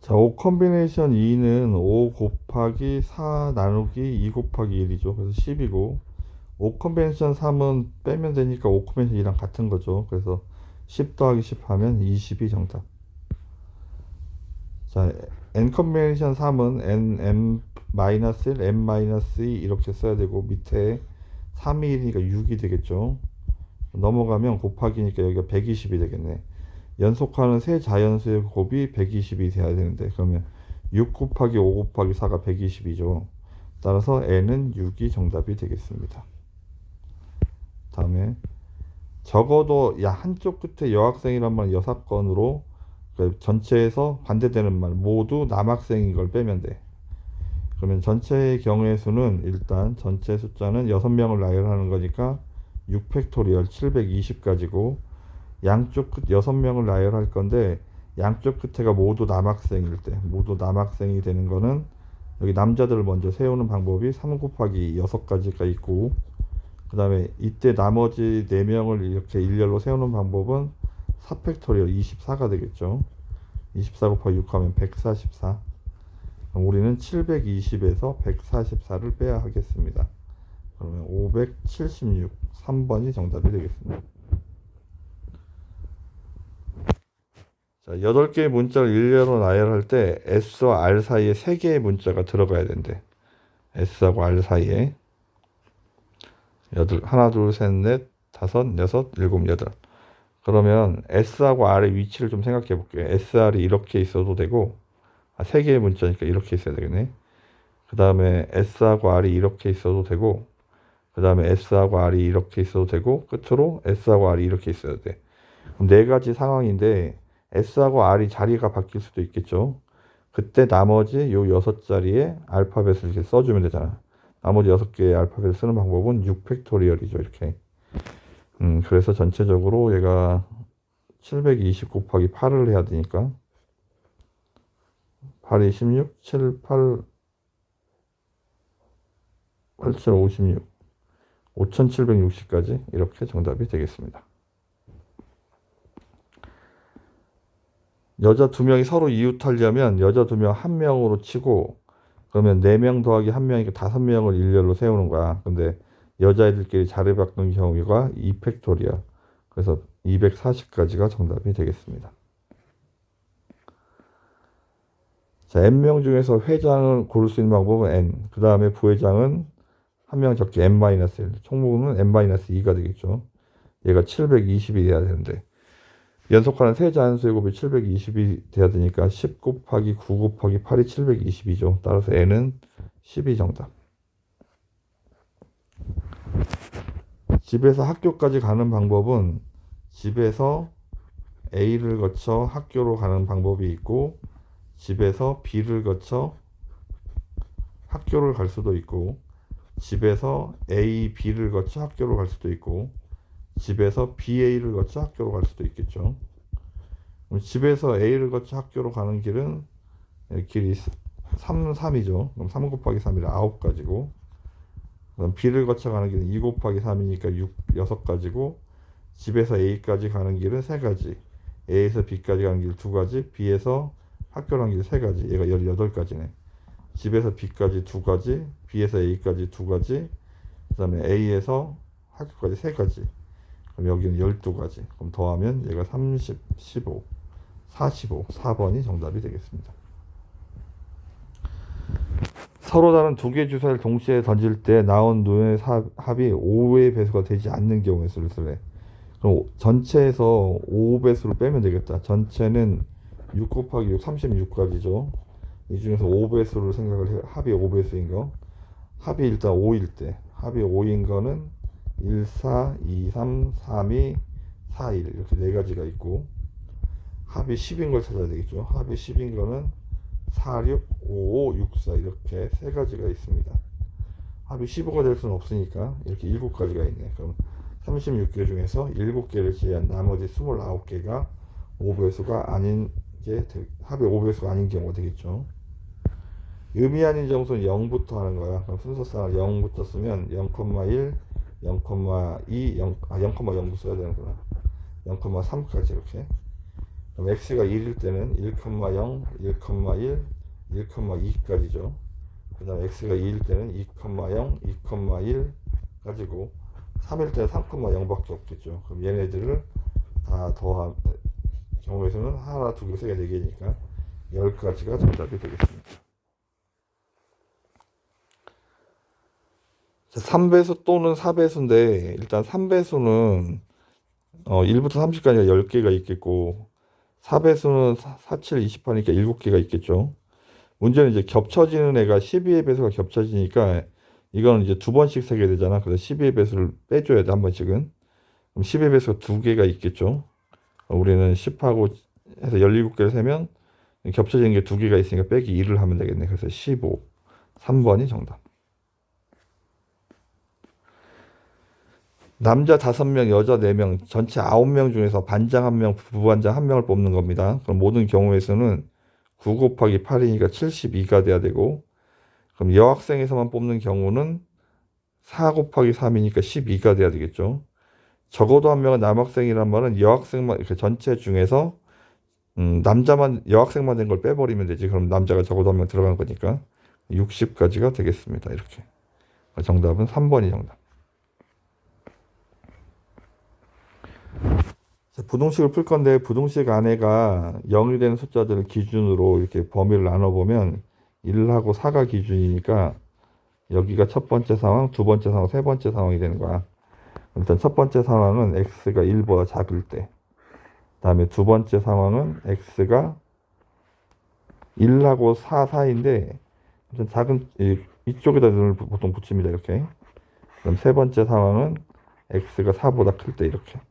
자, 5 컨비네이션 2는 5 곱하기 4 나누기 2 곱하기 1이죠. 그래서 10이고, 5 컨비네이션 3은 빼면 되니까 5 컨비네이션 2랑 같은 거죠. 그래서 10 더하기 10 하면 20이 정답. 자, n 컨비네이션 3은 n, m-1, m-2 이렇게 써야 되고, 밑에 3이 1이니까 6이 되겠죠. 넘어가면 곱하기니까 여기가 120이 되겠네. 연속하는 세 자연수의 곱이 120이 돼야 되는데, 그러면 6 곱하기 5 곱하기 4가 120이죠. 따라서 n은 6이 정답이 되겠습니다. 다음에 적어도 한쪽 끝에 여학생이란 말 여사건으로, 그러니까 전체에서 반대되는 말 모두 남학생인 걸 빼면 돼. 그러면 전체의 경우의 수는, 일단 전체 숫자는 6명을 나열하는 거니까 6팩토리얼 720가지고, 양쪽 끝 6명을 나열할 건데 양쪽 끝에가 모두 남학생일 때, 모두 남학생이 되는 거는 여기 남자들을 먼저 세우는 방법이 3 곱하기 6가지가 있고, 그 다음에 이때 나머지 4명을 이렇게 일렬로 세우는 방법은 4팩토리얼 24가 되겠죠. 24 곱하기 6 하면 144. 우리는 720에서 144를 빼야 하겠습니다. 그러면 576, 3번이 정답이 되겠습니다. 자, 8개의 문자를 일렬로 나열할 때 S와 R 사이에 3개의 문자가 들어가야 된대. S하고 R 사이에 하나, 둘, 셋, 넷, 다섯, 여섯, 일곱, 여덟. 그러면 S하고 R의 위치를 좀 생각해 볼게요. SR이 이렇게 있어도 되고, 3개의 문자니까 이렇게 있어야 되겠네. 그 다음에 S하고 R이 이렇게 있어도 되고, 그 다음에 S하고 R이 이렇게 있어도 되고, 끝으로 S하고 R이 이렇게 있어야 돼. 그럼 4가지 상황인데 S하고 R이 자리가 바뀔 수도 있겠죠. 그때 나머지 요 6자리에 알파벳을 이렇게 써주면 되잖아. 나머지 6개의 알파벳을 쓰는 방법은 6팩토리얼이죠. 이렇게. 그래서 전체적으로 얘가 720 곱하기 8을 해야 되니까 8이 16, 7, 8, 8, 7, 56, 5760까지 이렇게 정답이 되겠습니다. 여자 2명이 서로 이웃하려면 여자 2명 1명으로 치고, 그러면 4명 더하기 1명이니까 5명을 일렬로 세우는 거야. 근데 여자애들끼리 자리 바꾸는 경우가 2팩토리얼. 그래서 240까지가 정답이 되겠습니다. 자, n명 중에서 회장을 고를 수 있는 방법은 n. 그 다음에 부회장은 1명 적게 n-1. 총무는 n-2가 되겠죠. 얘가 720이 돼야 되는데, 연속하는 세 자연수의 곱이 720이 돼야 되니까 10 곱하기 9 곱하기 8이 720이죠. 따라서 n은 10이 정답. 집에서 학교까지 가는 방법은, 집에서 A를 거쳐 학교로 가는 방법이 있고, 집에서 B를 거쳐 학교를 갈 수도 있고, 집에서 A, B를 거쳐 학교로 갈 수도 있고, 집에서 BA를 거쳐 학교로 갈 수도 있겠죠. 집에서 A를 거쳐 학교로 가는 길은 길이 3이죠. 그럼 3 곱하기 3이라 9가지고, 그럼 B를 거쳐 가는 길은 2 곱하기 3이니까 6가지고, 집에서 A까지 가는 길은 3가지, A에서 B까지 가는 길 2가지, B에서 학교로 가는 길 3가지, 얘가 18가지네. 집에서 B까지 2가지, B에서 A까지 2가지, 그 다음에 A에서 학교까지 3가지. 그럼 여기는 12가지. 그럼 더하면 얘가 30, 15, 45, 4번이 정답이 되겠습니다. 서로 다른 2개의 주사를 동시에 던질 때 나온 눈의 합이 5의 배수가 되지 않는 경우의 수를 쓰래. 그럼 전체에서 5배수를 빼면 되겠다. 전체는 6 곱하기 6, 36가지죠. 이 중에서 5배수를 생각을 해요. 합이 5배수인 거. 합이 일단 5일 때, 합이 5인 거는 1, 4, 2, 3, 3, 2, 4, 1 이렇게 4가지가 있고, 합이 10인 걸 찾아야 되겠죠. 합이 10인 거는 4, 6, 5, 5, 6, 4 이렇게 3가지가 있습니다. 합이 15가 될 수는 없으니까 이렇게 7가지가 있네. 그럼 36개 중에서 7개를 제외한 나머지 29개가 5배수가 아닌 게, 합이 5배수가 아닌 경우가 되겠죠. 의미 아닌 정수는 0부터 하는 거야. 그럼 순서상을 0부터 쓰면 0,1, 0,2, 0,0도 써야 되는구나. 0,3까지 이렇게. 그럼 x가 1일 때는 1,0, 1,1, 1,2까지죠. 그 다음 x가 2일 때는 2,0, 2,1 가지고 3일 때는 3,0밖에 없겠죠. 그럼 얘네들을 다 더한 경우에서는 하나, 두 개, 세 개, 네 개니까 10가지가 정답이 되겠습니다. 3배수 또는 4배수인데 일단 3배수는 1부터 30까지가 10개가 있겠고 4배수는 4, 7, 28이니까 7개가 있겠죠. 문제는 이제 겹쳐지는 애가 12의 배수가 겹쳐지니까 이거는 이제 두 번씩 세게 되잖아. 그래서 12의 배수를 빼줘야 돼, 한 번씩은. 그럼 10의 배수가 두 개가 있겠죠. 우리는 10하고 해서 17개를 세면 겹쳐지는 게 두 개가 있으니까 빼기 2를 하면 되겠네. 그래서 15. 3번이 정답. 남자 5명, 여자 4명, 전체 9명 중에서 반장 1명, 부반장 1명을 뽑는 겁니다. 그럼 모든 경우에서는 9 곱하기 8이니까 72가 돼야 되고, 그럼 여학생에서만 뽑는 경우는 4 곱하기 3이니까 12가 돼야 되겠죠. 적어도 한 명은 남학생이란 말은 여학생만, 전체 중에서 남자만, 여학생만 된 걸 빼버리면 되지. 그럼 남자가 적어도 한 명 들어간 거니까 60까지가 되겠습니다. 이렇게. 정답은 3번이 정답. 부동식을 풀 건데 부동식 안에가 0이 되는 숫자들을 기준으로 이렇게 범위를 나눠보면 1하고 4가 기준이니까 여기가 첫 번째 상황, 두 번째 상황, 세 번째 상황이 되는 거야. 일단 첫 번째 상황은 x가 1보다 작을 때, 그 다음에 두 번째 상황은 x가 1하고 4 사이인데 작은 이쪽에다 눈을 보통 붙입니다. 이렇게. 그럼 세 번째 상황은 x가 4보다 클 때 이렇게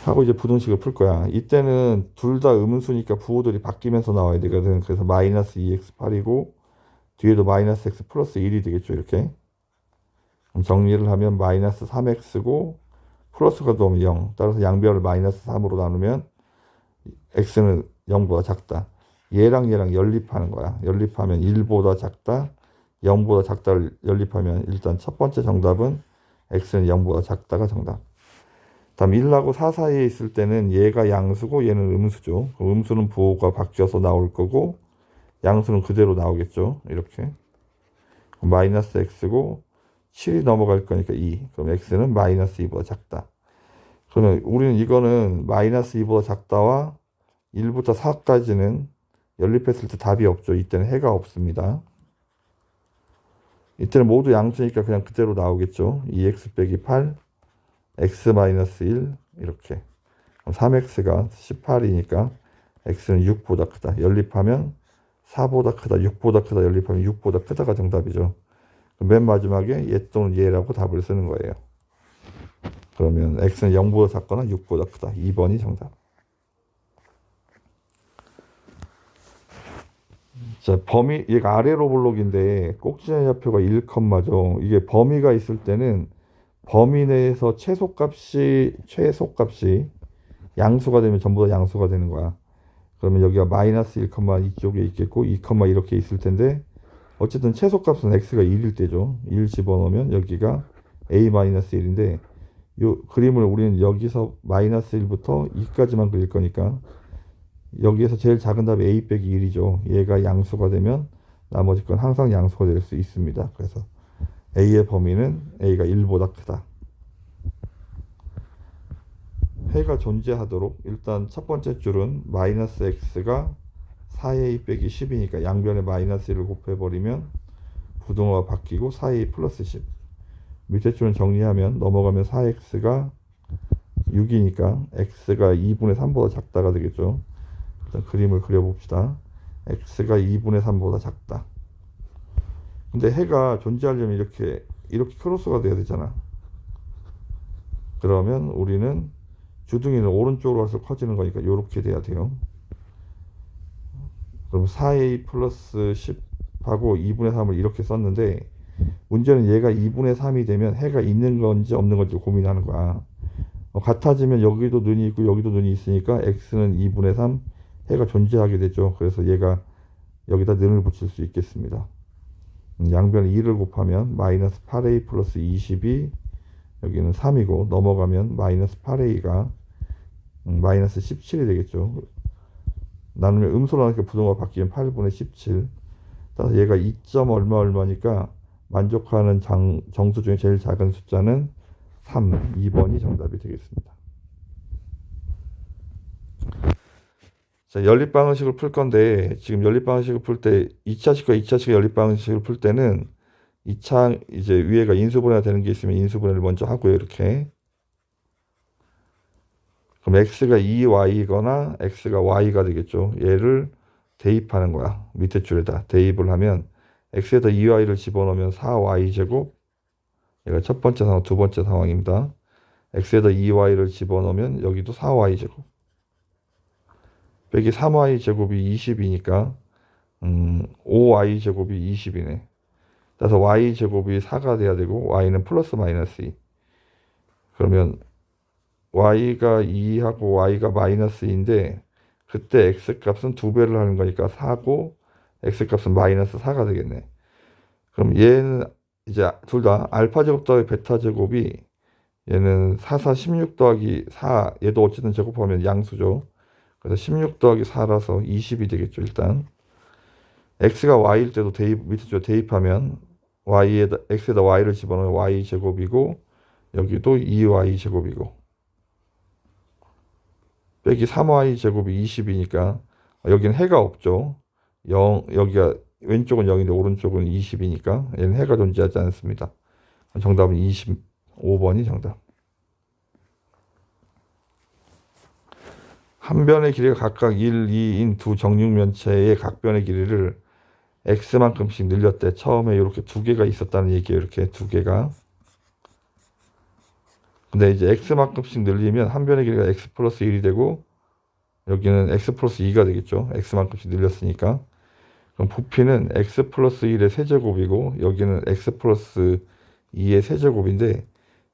하고 이제 부등식을 풀 거야. 이때는 둘 다 음수니까 부호들이 바뀌면서 나와야 되거든. 그래서 마이너스 2x8이고 뒤에도 마이너스 x 플러스 1이 되겠죠. 이렇게. 그럼 정리를 하면 마이너스 3x고 플러스가 넣으면 0. 따라서 양변을 마이너스 3으로 나누면 x는 0보다 작다. 얘랑 얘랑 연립하는 거야. 연립하면 1보다 작다, 0보다 작다를 연립하면 일단 첫 번째 정답은 x는 0보다 작다가 정답. 다음 1하고 4 사이에 있을 때는 얘가 양수고 얘는 음수죠. 음수는 부호가 바뀌어서 나올 거고 양수는 그대로 나오겠죠. 이렇게. 마이너스 x고 7이 넘어갈 거니까 2. 그럼 x는 마이너스 2보다 작다. 그러면 우리는 이거는 마이너스 2보다 작다와 1부터 4까지는 연립했을 때 답이 없죠. 이때는 해가 없습니다. 이때는 모두 양수니까 그냥 그대로 나오겠죠. 2x 빼기 8, x-1 이렇게. 3x가 18이니까 x는 6보다 크다. 연립하면 4보다 크다, 6보다 크다, 연립하면 6보다 크다가 정답이죠. 맨 마지막에 얘 또는 얘라고 답을 쓰는 거예요. 그러면 x는 0보다 작거나 6보다 크다. 2번이 정답. 자, 범위, 얘가 아래로 블록인데 꼭지점의 좌표가 1컴마죠. 이게 범위가 있을 때는 범위 내에서 최소값이 양수가 되면 전부 다 양수가 되는 거야. 그러면 여기가 마이너스 1, 이쪽에 있겠고 2, 이렇게 있을 텐데 어쨌든 최소값은 x가 1일 때죠. 1 집어넣으면 여기가 a-1인데 이 그림을 우리는 여기서 마이너스 1부터 2까지만 그릴 거니까 여기에서 제일 작은 답이 a 빼기 1이죠. 얘가 양수가 되면 나머지 건 항상 양수가 될 수 있습니다. 그래서 a의 범위는 a가 1보다 크다. 해가 존재하도록 일단 첫 번째 줄은 마이너스 x가 4a 빼기 10이니까 양변에 마이너스 1을 곱해버리면 부등호가 바뀌고 4a 플러스 10. 밑에 줄은 정리하면 넘어가면 4x가 6이니까 x가 2분의 3보다 작다가 되겠죠. 일단 그림을 그려봅시다. x가 2분의 3보다 작다. 근데 해가 존재하려면 이렇게 크로스가 돼야 되잖아. 그러면 우리는 주둥이는 오른쪽으로 갈수록 커지는 거니까 이렇게 돼야 돼요. 그럼 4a 플러스 10하고 2분의 3을 이렇게 썼는데 문제는 얘가 2분의 3이 되면 해가 있는 건지 없는 건지 고민하는 거야. 같아지면 여기도 눈이 있고 여기도 눈이 있으니까 x는 2분의 3, 해가 존재하게 되죠. 그래서 얘가 여기다 눈을 붙일 수 있겠습니다. 양변 2를 곱하면 마이너스 8a 플러스 20이 여기는 3이고 넘어가면 마이너스 8a가 마이너스 17이 되겠죠. 나누면 음수로 나니까 부동호가 바뀌면 8분의 17. 따라서 얘가 2점 얼마 얼마니까 만족하는 정수 중에 제일 작은 숫자는 3, 2번이 정답이 되겠습니다. 자, 연립방정식을 풀 건데 지금 연립방정식을 풀 때 2차식과 2차식 연립방정식을 풀 때는 2차 이제 위에가 인수분해가 되는 게 있으면 인수분해를 먼저 하고요. 이렇게. 그럼 x가 2y거나 x가 y가 되겠죠. 얘를 대입하는 거야. 밑에 줄에다 대입을 하면 x에다 2y를 집어넣으면 4y제곱. 얘가 첫 번째 상황, 두 번째 상황입니다. x에다 2y를 집어넣으면 여기도 4y제곱. 빼기 3y제곱이 20이니까 5y제곱이 20이네. 따라서 y제곱이 4가 돼야 되고 y는 플러스 마이너스 2. 그러면 y가 2하고 y가 마이너스 2인데 그때 x값은 2배를 하는 거니까 4고 x값은 마이너스 4가 되겠네. 그럼 얘는 이제 둘 다 알파제곱 더하기 베타제곱이 얘는 4, 4, 16 더하기 4 얘도 어쨌든 제곱하면 양수죠. 그래서 16 더하기 4라서 20이 되겠죠. 일단 x가 y일 때도 밑에 줄 대입하면 x에다 y를 집어넣으면 y제곱이고 여기도 2y제곱이고 빼기 3y제곱이 20이니까 여기는 해가 없죠. 여기가 왼쪽은 0인데 오른쪽은 20이니까 얘는 해가 존재하지 않습니다. 정답은 25번이 정답. 한 변의 길이가 각각 1, 2인 두 정육면체의 각 변의 길이를 x만큼씩 늘렸대. 처음에 이렇게 두 개가 있었다는 얘기예요. 이렇게 두 개가. 근데 이제 x만큼씩 늘리면 한 변의 길이가 x 플러스 1이 되고 여기는 x 플러스 2가 되겠죠. x만큼씩 늘렸으니까. 그럼 부피는 x 플러스 1의 세제곱이고 여기는 x 플러스 2의 세제곱인데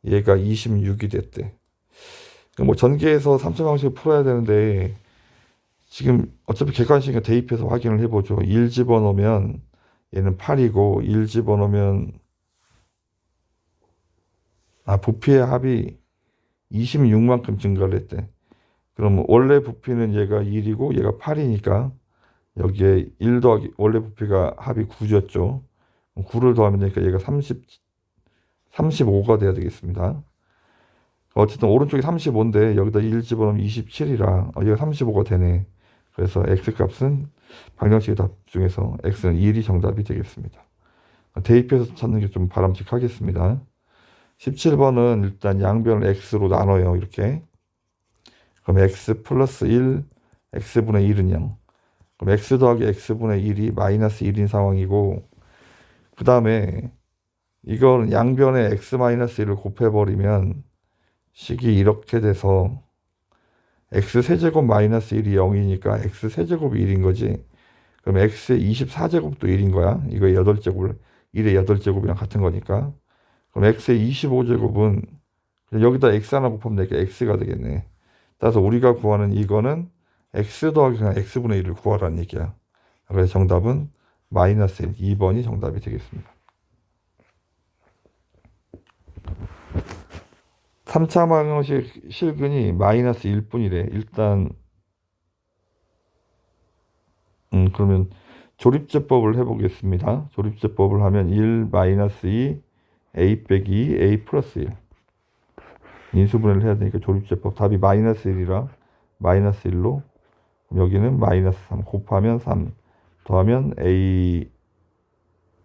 얘가 26이 됐대. 뭐 전개해서 3차 방식을 풀어야 되는데 지금 어차피 객관식이니까 대입해서 확인을 해보죠. 1 집어넣으면 얘는 8이고 1 집어넣으면 부피의 합이 26만큼 증가를 했대. 그럼 원래 부피는 얘가 1이고 얘가 8이니까 여기에 1 더하기 원래 부피가 합이 9였죠. 9를 더하면 되니까 얘가 35가 돼야 되겠습니다. 어쨌든 오른쪽이 35인데 여기다 1 집어넣으면 27이라 얘가 35가 되네. 그래서 x값은 방정식의 답 중에서 x는 1이 정답이 되겠습니다. 대입해서 찾는 게 좀 바람직하겠습니다. 17번은 일단 양변을 x로 나눠요. 이렇게. 그럼 x 플러스 1, x분의 1은 0. 그럼 x 더하기 x분의 1이 마이너스 1인 상황이고 그 다음에 이건 양변에 x 마이너스 1을 곱해버리면 식이 이렇게 돼서 x 세제곱 마이너스 1이 0이니까 x 세제곱이 1인 거지. 그럼 x의 24제곱도 1인 거야. 이거 8제곱을 1의 8제곱이랑 같은 거니까. 그럼 x의 25제곱은 여기다 x 하나 곱하면 되니까 x가 되겠네. 따라서 우리가 구하는 이거는 x 더하기 그냥 x분의 1을 구하라는 얘기야. 그래서 정답은 마이너스 1, 2번이 정답이 되겠습니다. 3차 방정식 실근이 마이너스 1분이래. 일단 그러면 조립제법을 해보겠습니다. 조립제법을 하면 1 마이너스 2 a 빼기 2 a 플러스 1 인수분해를 해야 되니까 조립제법 답이 마이너스 1이라 마이너스 1로 여기는 마이너스 3 곱하면 3 더하면 a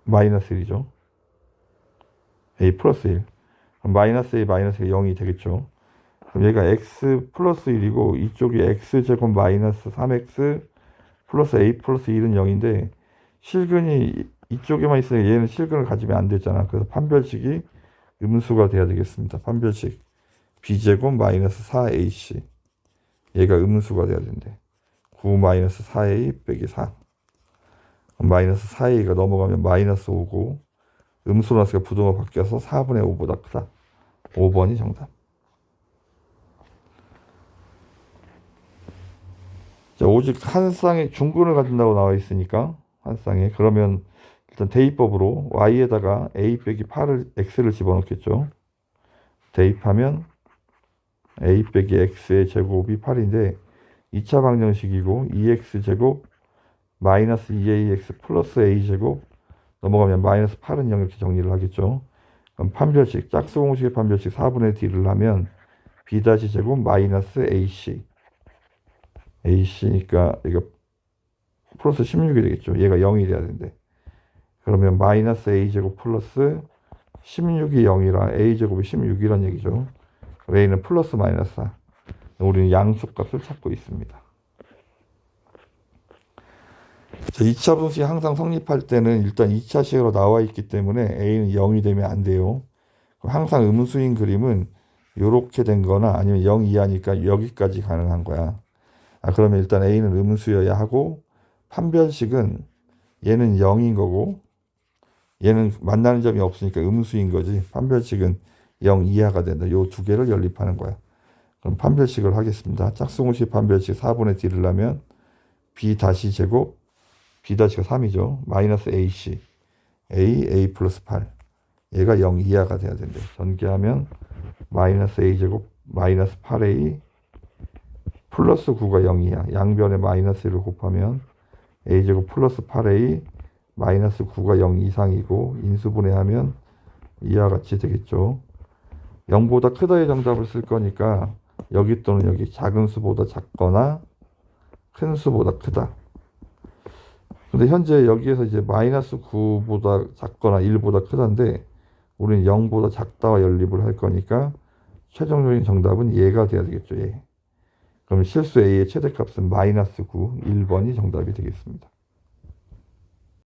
마이너스 1이죠. a 플러스 1 그럼 마이너스 a 마이너스 0이 되겠죠. 그럼 얘가 x 플러스 1이고 이쪽이 x제곱 마이너스 3x 플러스 a 플러스 1은 0인데 실근이 이쪽에만 있으니까 얘는 실근을 가지면 안 되잖아. 그래서 판별식이 음수가 돼야 되겠습니다. 판별식 b제곱 마이너스 4ac 얘가 음수가 돼야 된대. 9 마이너스 4a 빼기 4 마이너스 4a가 넘어가면 마이너스 5고 음수로 나서가 부등호 바뀌어서 4분의 5보다 크다. 5번이 정답. 자, 오직 한 쌍의 중근을 가진다고 나와 있으니까 한 쌍에 그러면 일단 대입법으로 y에다가 a 빼기 8을 x를 집어넣겠죠. 대입하면 a 빼기 x의 제곱이 8인데 2차 방정식이고 2x제곱 마이너스 2ax 플러스 a제곱 넘어가면 마이너스 8은 0 이렇게 정리를 하겠죠. 그럼 판별식, 짝수 공식의 판별식 4분의 d를 하면 b 다시 제곱 마이너스 ac니까 이거 플러스 16이 되겠죠. 얘가 0이 돼야 되는데 그러면 마이너스 a제곱 플러스 16이 0이라 a제곱이 16이란 얘기죠. a는 플러스 마이너스 4. 우리는 양수값을 찾고 있습니다. 자, 2차 분식이 항상 성립할 때는 일단 2차식으로 나와 있기 때문에 a는 0이 되면 안 돼요. 항상 음수인 그림은 이렇게 된 거나 아니면 0 이하니까 여기까지 가능한 거야. 그러면 일단 a는 음수여야 하고 판별식은 얘는 0인 거고 얘는 만나는 점이 없으니까 음수인 거지. 판별식은 0 이하가 된다. 요 두 개를 연립하는 거야. 그럼 판별식을 하겠습니다. 짝수공식 판별식 4분의 d를 하면 b 다시 제곱 b 다시가 3이죠. 마이너스 ac a 플러스 8 얘가 0 이하가 돼야 된대. 전개하면 마이너스 a 제곱 마이너스 8a 플러스 9가 0 이하. 양변에 마이너스 1을 곱하면 a 제곱 플러스 8a 마이너스 9가 0 이상이고 인수분해하면 이와 같이 되겠죠. 0보다 크다의 정답을 쓸 거니까 여기 또는 여기 작은 수보다 작거나 큰 수보다 크다. 근데 현재 여기에서 이제 마이너스 9보다 작거나 1보다 크다인데 우리는 0보다 작다와 연립을 할 거니까 최종적인 정답은 얘가 돼야 되겠죠. 얘. 그럼 실수 a의 최대값은 마이너스 9, 1번이 정답이 되겠습니다.